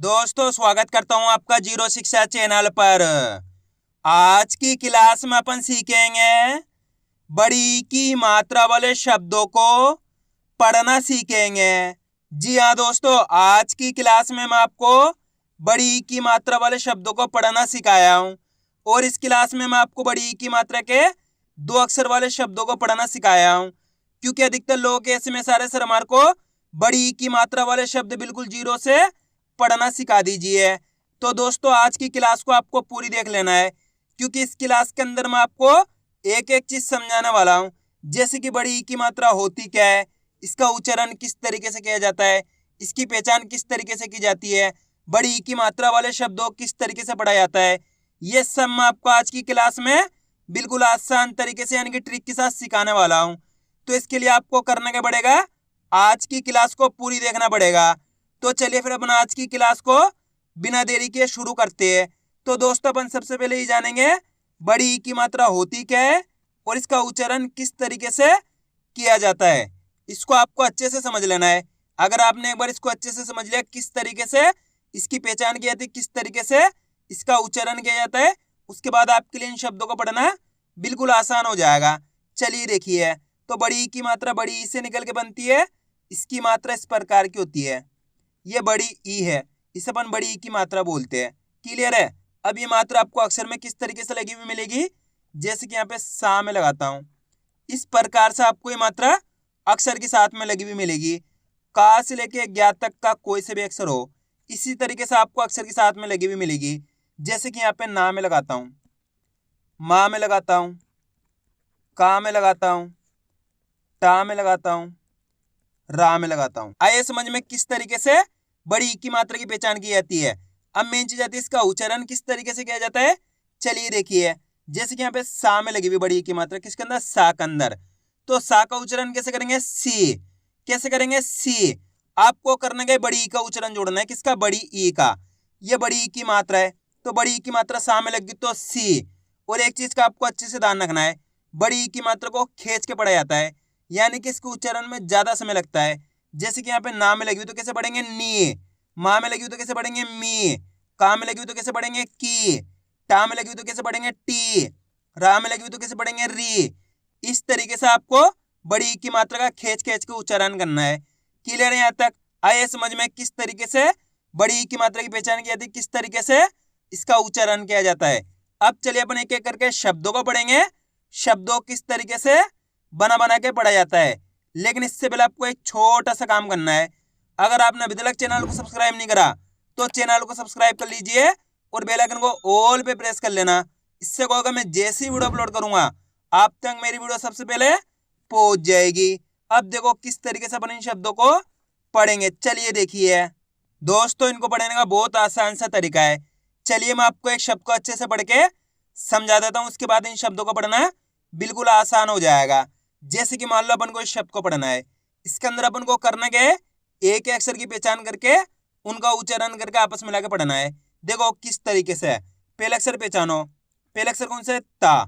दोस्तों स्वागत करता हूं आपका जीरो शिक्षा चैनल पर। आज की क्लास में अपन सीखेंगे बड़ी की मात्रा वाले शब्दों को पढ़ना सीखेंगे। जी हाँ दोस्तों, आज की क्लास में मैं आपको बड़ी की मात्रा वाले शब्दों को पढ़ना सिखाया हूं और इस क्लास में मैं आपको बड़ी की मात्रा के 2 अक्षर वाले शब्दों को पढ़ना सिखाया हूं, क्योंकि अधिकतर लोग ऐसे में सारे सर हमारे को बड़ी की मात्रा वाले शब्द बिल्कुल जीरो से पढ़ना सिखा दीजिए। तो दोस्तों आज की क्लास को आपको पूरी देख लेना है, क्योंकि इस क्लास के अंदर मैं आपको एक एक चीज समझाने वाला हूं। जैसे कि बड़ी की मात्रा होती क्या है, इसका उच्चारण किस तरीके से किया जाता है, इसकी पहचान किस तरीके से की जाती है, बड़ी की मात्रा वाले शब्दों किस तरीके से पढ़ा जाता है, ये सब मैं आपको आज की क्लास में बिल्कुल आसान तरीके से यानी कि ट्रिक के साथ सिखाने वाला हूं। तो इसके लिए आपको करना क्या पड़ेगा, आज की क्लास को पूरी देखना पड़ेगा। तो चलिए फिर अपन आज की क्लास को बिना देरी के शुरू करते हैं। तो दोस्तों अपन सबसे पहले ये जानेंगे बड़ी की मात्रा होती क्या है और इसका उच्चारण किस तरीके से किया जाता है। इसको आपको अच्छे से समझ लेना है। अगर आपने एक बार इसको अच्छे से समझ लिया किस तरीके से इसकी पहचान की जाती है, किस तरीके से इसका उच्चारण किया जाता है, उसके बाद आपके लिए इन शब्दों को पढ़ना बिल्कुल आसान हो जाएगा। चलिए देखिए, तो बड़ी की मात्रा बड़ी से निकल के बनती है। इसकी मात्रा इस प्रकार की होती है, ये बड़ी ई है, इसे अपन बड़ी ई की मात्रा बोलते हैं। क्लियर है। अब ये मात्रा आपको अक्षर में किस तरीके से लगी हुई मिलेगी, जैसे कि यहाँ पे सा में लगाता हूं, इस प्रकार से आपको ये मात्रा अक्षर के साथ में लगी हुई मिलेगी। का से लेके ज्ञात तक का कोई से भी अक्षर हो, इसी तरीके से आपको अक्षर के साथ में लगी हुई मिलेगी। जैसे कि यहाँ पे ना में लगाता हूं, माँ में लगाता हूं, का में लगाता हूं, टा में लगाता हूं, रा में लगाता हूं। आइए समझ में किस तरीके से बड़ी की मात्रा की पहचान की जाती है। अब मेन चीज आती है इसका उच्चारण किस तरीके से किया जाता है। चलिए देखिए, जैसे कि यहाँ पे सा में लगी हुई बड़ी की मात्रा किसके अंदर, सा के अंदर। तो सा का उच्चारण कैसे करेंगे, सी। कैसे करेंगे, सी। आपको करने के बड़ी का उच्चारण जोड़ना है, किसका, बड़ी ई का। ये बड़ी की मात्रा है, तो बड़ी की मात्रा सा में लगी तो सी। और एक चीज का आपको अच्छे से ध्यान रखना है, बड़ी की मात्रा को खींच के पढ़ा जाता है, यानी कि इसके उच्चारण में ज्यादा समय लगता है। जैसे कि यहाँ पे ना में लगी हुई तो कैसे पढ़ेंगे, नी। माँ में लगी हुई तो कैसे पढ़ेंगे, मी। का में लगी हुई तो कैसे पढ़ेंगे, की। टा में लगी हुई तो कैसे पढ़ेंगे, टी। रा में लगी हुई तो कैसे पढ़ेंगे, री। इस तरीके से आपको बड़ी की मात्रा का खींच खींच के उच्चारण करना है। क्लियर है यहाँ तक। आइए समझ में किस तरीके से बड़ी की मात्रा की पहचान की जाती है, किस तरीके से इसका उच्चारण किया जाता है। अब चलिए अपन एक एक करके शब्दों को पढ़ेंगे, शब्दों किस तरीके से बना बना के पढ़ा जाता है। लेकिन इससे पहले आपको एक छोटा सा काम करना है। अगर आपने अभी तक चैनल को सब्सक्राइब नहीं करा तो चैनल को सब्सक्राइब कर लीजिए और बेल आइकन को ऑल पे प्रेस कर लेना। इससे क्या होगा, मैं जैसे ही वीडियो अपलोड करूंगा आप तक मेरी वीडियो सबसे पहले पहुंच जाएगी। अब देखो किस तरीके से अपन इन शब्दों को पढ़ेंगे। चलिए देखिए दोस्तों, इनको पढ़ने का बहुत आसान सा तरीका है। चलिए मैं आपको एक शब्द को अच्छे से पढ़ के समझा देता हूं, उसके बाद इन शब्दों को पढ़ना बिल्कुल आसान हो जाएगा। जैसे कि मान लो अपन को इस शब्द को पढ़ना है, इसके अंदर अपन को करना क्या है, एक अक्षर की पहचान करके उनका उच्चारण करके आपस में मिला के पढ़ना है। देखो किस तरीके से, पहला अक्षर पहचानो। पहला अक्षर कौन सा है, ता।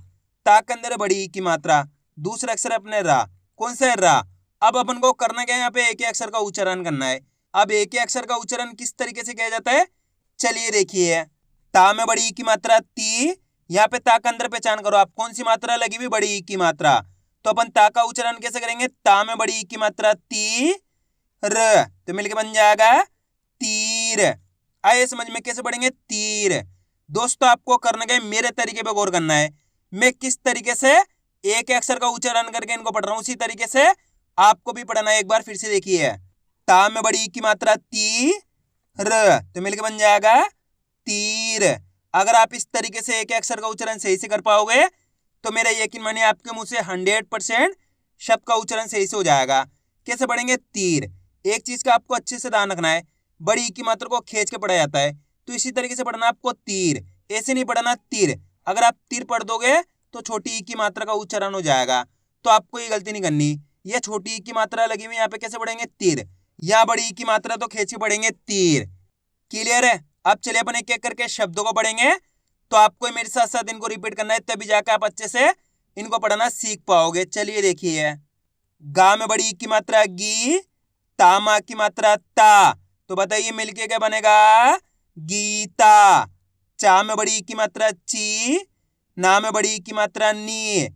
ता के अंदर बड़ी की मात्रा। दूसरा अक्षर अपने रा, कौन सा है, रा। अब अपन को करना क्या है, यहाँ पे एक ही अक्षर का उच्चारण करना है। अब एक ही अक्षर का उच्चारण किस तरीके से किया जाता है, चलिए देखिए। ता में बड़ी की मात्रा ती, यहाँ पे ता के अंदर पहचान करो आप, कौन सी मात्रा लगी हुई, बड़ी की मात्रा। तो अपन ता का उच्चारण कैसे करेंगे, ता में बड़ी की मात्रा ती, र, तो मिलके बन जाएगा तीर। आइए समझ में कैसे पढ़ेंगे, तीर। दोस्तों आपको करना क्या है, मेरे तरीके पे गौर करना है। मैं किस तरीके से एक अक्षर का उच्चारण करके इनको पढ़ रहा हूं, उसी तरीके से आपको भी पढ़ना है। एक बार फिर से देखिए, ता में बड़ी की मात्रा ती, र, तो मिलके बन जाएगा तीर। अगर आप इस तरीके से एक अक्षर का उच्चारण सही से कर पाओगे तो मेरा यकीन मानिए आपके मुंह से 100% शब्द का उच्चारण सही से हो जाएगा। कैसे पढ़ेंगे, तीर। एक चीज का आपको अच्छे से ध्यान रखना है, बड़ी की मात्रा को खींच के पढ़ा जाता है, तो इसी तरीके से पढ़ना आपको तीर। ऐसे नहीं पढ़ना तीर। अगर आप तीर पढ़ दोगे तो छोटी ई की मात्रा का उच्चारण हो जाएगा, तो आपको ये गलती नहीं करनी। यह छोटी ई की मात्रा लगी हुई, यहाँ पे कैसे पढ़ेंगे, तीर। यहाँ बड़ी ई की मात्रा तो खींच के पढ़ेंगे तीर। क्लियर है। अब चलिए अपन एक एक करके शब्दों को पढ़ेंगे, तो आपको मेरे साथ साथ इनको रिपीट करना है, तभी जाकर आप अच्छे से इनको पढ़ना सीख पाओगे। चलिए देखिए, गा में बड़ी की मात्रा गी, ता मा की मात्रा ता, तो बताइए मिलके क्या बनेगा? गीता। चा में बड़ी की मात्रा ची, ना में बड़ी की मात्रा नी,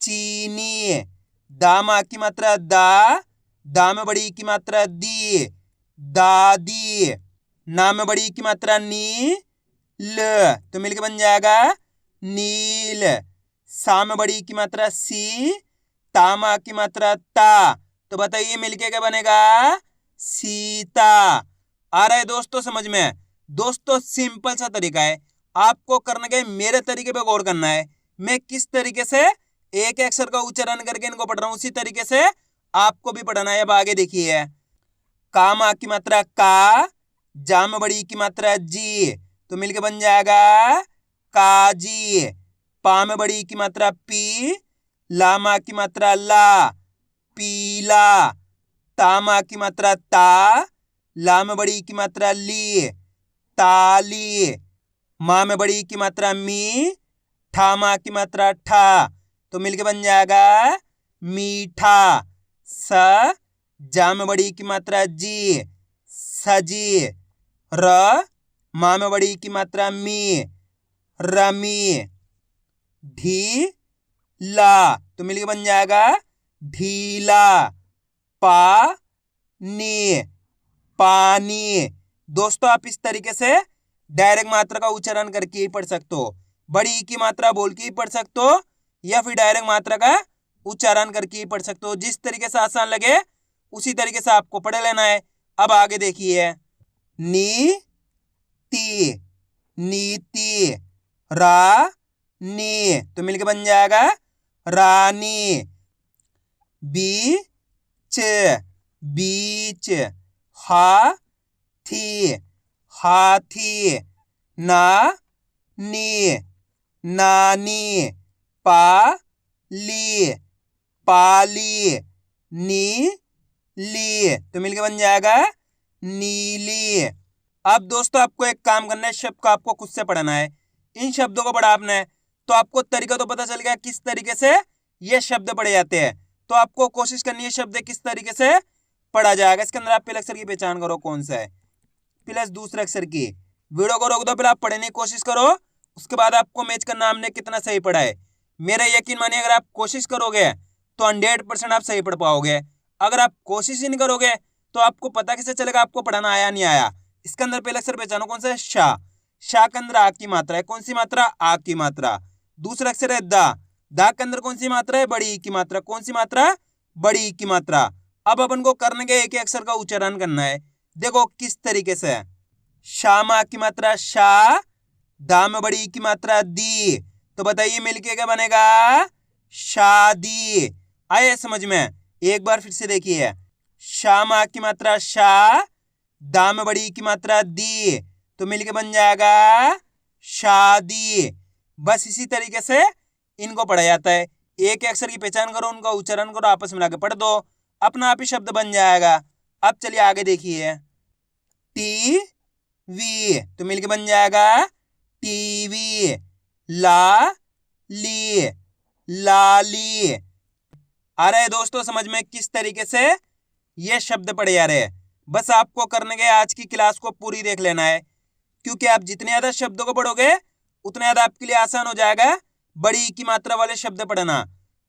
चीनी। दामा की मात्रा दा में बड़ी की मात्रा दी, दादी। ना में बड़ी की मात्रा नी, ल, तो मिलके बन जाएगा नील। सा में बड़ी की मात्रा सी, तामा की मात्रा ता, तो बताइए मिलके क्या बनेगा? सीता। आ रहा है दोस्तों समझ में? दोस्तों सिंपल सा तरीका है, आपको करने के मेरे तरीके पे गौर करना है। मैं किस तरीके से एक अक्षर का उच्चारण करके इनको पढ़ रहा हूं, उसी तरीके से आपको भी पढ़ना है। अब आगे देखिए, कामा की मात्रा का, जा में बड़ी की मात्रा जी, तो मिलके बन जाएगा काजी। पा में बड़ी की मात्रा पी, लामा की मात्रा ला, पीला। तामा की मात्रा ता, ला में बड़ी की मात्रा ली, ताली। माँ में बड़ी की मात्रा मी, ठा माँ की मात्रा ठा, तो मिलके बन जाएगा मीठा। स, जा में बड़ी की मात्रा जी, सजी। र, माँ में बड़ी की मात्रा मी, रमी। ढी, ला, तो मिलके बन जाएगा ढीला। पा, नी, पानी। दोस्तों आप इस तरीके से डायरेक्ट मात्रा का उच्चारण करके ही पढ़ सकते हो, बड़ी की मात्रा बोल के ही पढ़ सकते हो, या फिर डायरेक्ट मात्रा का उच्चारण करके ही पढ़ सकते हो। जिस तरीके से आसान लगे उसी तरीके से आपको पढ़ लेना है। अब आगे देखिए, नी ती, नीति। रा, नी, तो मिलके बन जाएगा रानी। बी, च, बीच। हा, थी, हाथी। ना, नी, नानी। पा, ली, पाली। नी, ली, तो मिलके बन जाएगा नीली। अब दोस्तों आपको एक काम करना है, शब्द को आपको खुद से पढ़ना है। इन शब्दों को पढ़ा आपने तो आपको तरीका तो पता चल गया किस तरीके से ये शब्द पढ़े जाते हैं। तो आपको कोशिश करनी है शब्द किस तरीके से पढ़ा जाएगा। इसके अंदर आप पहले अक्षर की पहचान करो कौन सा है, प्लस दूसरे अक्षर की। वीडियो को रोक दो, पहले आप पढ़ने की कोशिश करो, उसके बाद आपको मैच करना हमने कितना सही पढ़ा है। मेरा यकीन मानिए अगर आप कोशिश करोगे तो 100% आप सही पढ़ पाओगे। अगर आप कोशिश ही नहीं करोगे तो आपको पता कैसे चलेगा आपको पढ़ाना आया नहीं आया। इसके अंदर पहले अक्षर पहचानो कौन सा है? शा। शा के अंदर आ की मात्रा है, कौन सी मात्रा? आ की मात्रा। दूसरा अक्षर है दा, दा के अंदर कौन सी मात्रा है? बड़ी की मात्रा। कौन सी मात्रा? बड़ी की मात्रा। अब अपन को करने के एक अक्षर का उच्चारण करना है, देखो किस तरीके से। शामा की मात्रा शा, दा में बड़ी की मात्रा दी, तो बताइए मिलके क्या बनेगा? शादी। आए समझ में? एक बार फिर से देखिए, शामा की मात्रा शा, दा में बड़ी की मात्रा दी, तो मिलके बन जाएगा शादी। बस इसी तरीके से इनको पढ़ा जाता है। एक अक्षर की पहचान करो, उनका उच्चारण करो, आपस में मिलाकर पढ़ दो, अपना आप ही शब्द बन जाएगा। अब चलिए आगे देखिए, टी वी, तो मिलके बन जाएगा टीवी। ला ली, लाली। आ रहा है दोस्तों समझ में किस तरीके से ये शब्द पढ़े जा रहे हैं? बस आपको करने के आज की क्लास को पूरी देख लेना है, क्योंकि आप जितने ज्यादा शब्दों को पढ़ोगे उतना ज्यादा आपके लिए आसान हो जाएगा बड़ी की मात्रा वाले शब्द पढ़ना।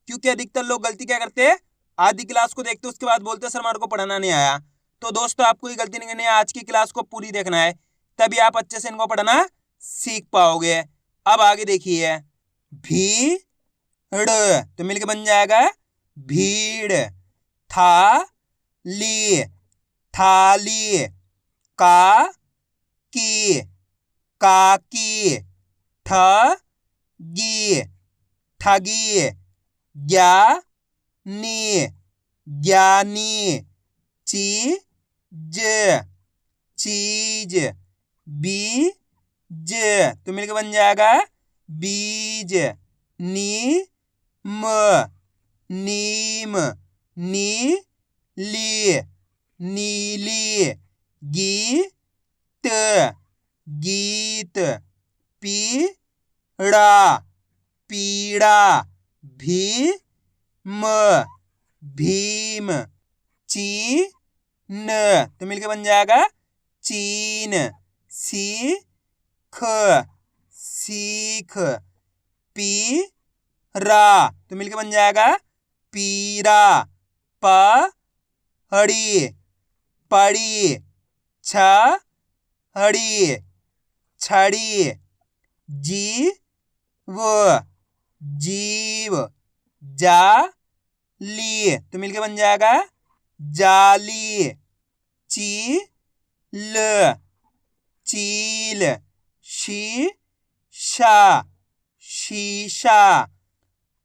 क्योंकि अधिकतर लोग गलती क्या करते हैं, आधी क्लास को देखते उसके बाद बोलते सर हमारे को पढ़ना नहीं आया। तो दोस्तों आपको ये गलती नहीं करनी है, आज की क्लास को पूरी देखना है, तभी आप अच्छे से इनको पढ़ना सीख पाओगे। अब आगे देखिए, भीड़, तो मिलके बन जाएगा भीड़। था ली, थाली। का की, काकी। ठ गी, ठगी। ज्ञा नी, ज्ञानी। ची ज, चीज। बी ज, तो मिलकर बन जाएगा बीज। नी म, नीम। नी ली, नीली। गीत, गीत। पीड़ा, पीड़ा। भीम, भीम। चीन, तो मिलकर बन जाएगा चीन, सी ख सीख, पी रा तो मिलके बन जाएगा पीरा, पड़ी पड़ी, छड़ी छड़ी, जीव जीव, जाली तो मिलके बन जाएगा जाली, चील चील, शीशा शीशा,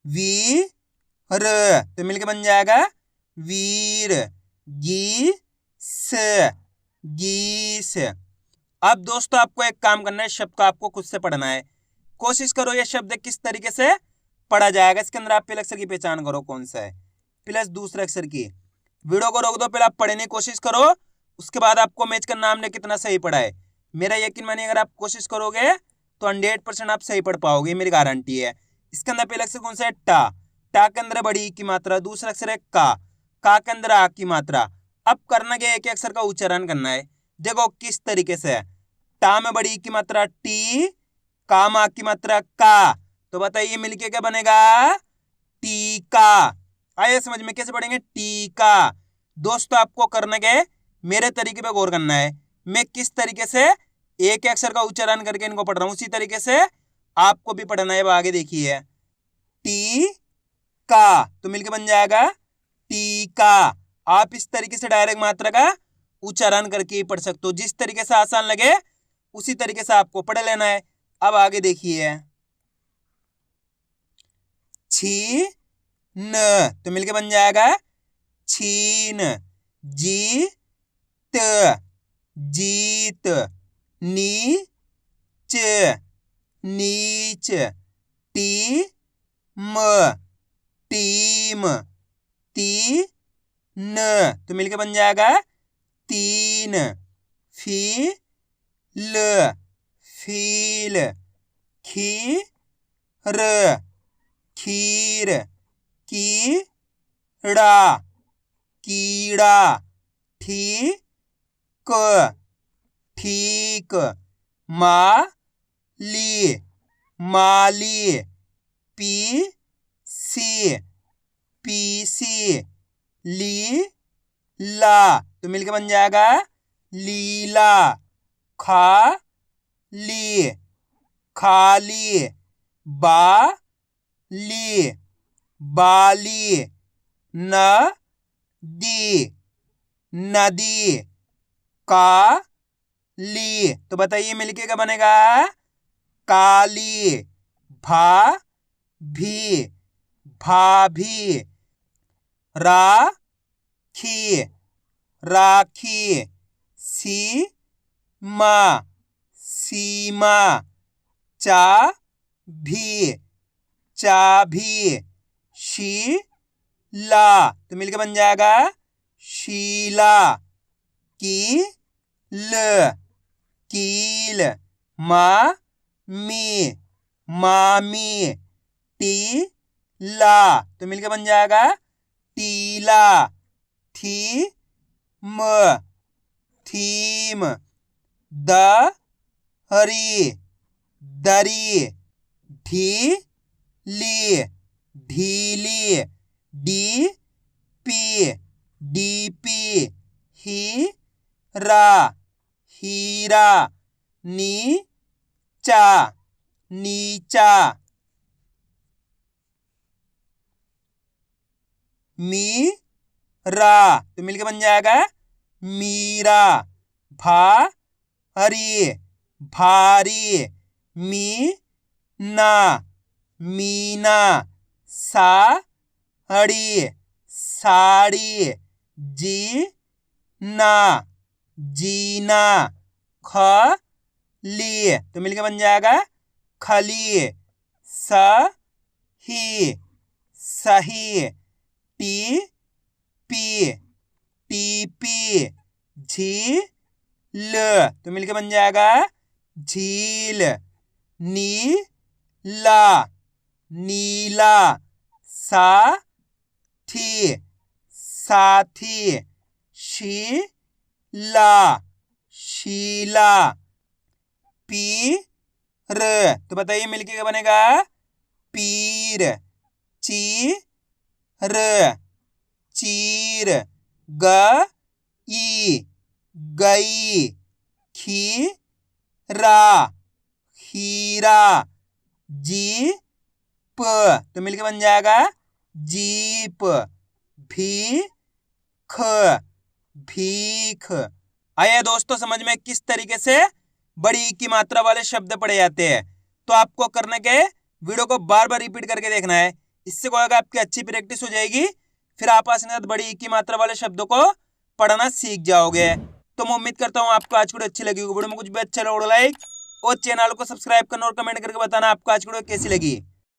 वीर तो मिलके बन जाएगा वीर, गीस गीस। अब दोस्तों आपको एक काम करना है, शब्द को आपको खुद से पढ़ना है। कोशिश करो ये शब्द किस तरीके से पढ़ा जाएगा। इसके अंदर आप पहले अक्षर की पहचान करो कौन सा है प्लस दूसरे अक्षर की। वीडियो को रोक दो, पहले आप पढ़ने की कोशिश करो, उसके बाद आपको मैच करना हमने कितना सही पढ़ा है। मेरा यकीन मानिए अगर आप कोशिश करोगे तो 100% आप सही पढ़ पाओगे, मेरी गारंटी है। इसके अंदर पहला अक्षर कौन सा है? टा। टा के अंदर बड़ी की मात्रा, दूसरा अक्षर है का के अंदर आ की मात्रा। अब करना क्या है, एक अक्षर का उच्चारण करना है। देखो किस तरीके से है। टा में बड़ी की मात्रा टी, का में आ की मात्रा का, तो बताइए मिलके क्या बनेगा? टीका। आइए समझ में, कैसे पढ़ेंगे? टीका। दोस्तों आपको करना क्या है, मेरे तरीके पे गौर करना है। मैं किस तरीके से एक अक्षर का उच्चारण करके इनको पढ़ रहा हूं, उसी तरीके से आपको भी पढ़ना है। आगे देखिए, टी का तो मिलके बन जाएगा टीका। आप इस तरीके से डायरेक्ट मात्रा का उच्चारण करके ही पढ़ सकते हो, जिस तरीके से आसान लगे उसी तरीके से आपको पढ़ लेना है। अब आगे देखिए, छी न तो मिलके बन जाएगा छीन, जीत जीत, नीच नीच, टीम टीम, तीन तो मिलके बन जाएगा तीन, फील फील, खीर खीर, कीड़ा कीड़ा, ठीक ठीक, माली माली, पीसी पीसी, लीला तो मिलके बन जाएगा लीला, खाली खाली, बाली बाली, नदी नदी, काली तो बताइए मिलके क्या बनेगा? काली, भाभी भाभी, राखी राखी, सीमा सीमा, चाभी चाभी, शीला तो मिलके बन जाएगा शीला, कील कील, मामी मामी, टीला तो मिलके बन जाएगा टीला, थीम थीम, दरी दरी, ढीली ढीली, डीपी डीपी, हीरा हीरा, नीचा नीचा, मीरा तो मिलके बन जाएगा मीरा, भारी भारी, मीना मीना, साड़ी साड़ी, जीना जीना, खली तो मिलके बन जाएगा खली, सही सही, टीपी टीपी, झील तो मिलके बन जाएगा झील, नीला नीला, साथी साथी, शीला शीला। पीर, तो बताइए मिलके क्या बनेगा? पीर। चीर, चीर। गई, गई। खीरा, खीरा। जीप, तो मिलके बन जाएगा जीप। भीख, भीख। आइए दोस्तों समझ में किस तरीके से बड़ी ई की मात्रा वाले शब्द पढ़े जाते हैं। तो आपको करने के वीडियो को बार बार रिपीट करके देखना है। इससे क्या होगा, आपकी अच्छी प्रैक्टिस हो जाएगी। फिर आप आसानी के साथ बड़ी ई की मात्रा वाले शब्दों को पढ़ना सीख जाओगे। तो मैं उम्मीद करता हूँ आपको आज की वीडियो अच्छी लगी होगी। वीडियो में कुछ भी अच्छा लगा लाइक और चैनल को सब्सक्राइब करना और कमेंट करके बताना आपको आज की वीडियो कैसी लगी।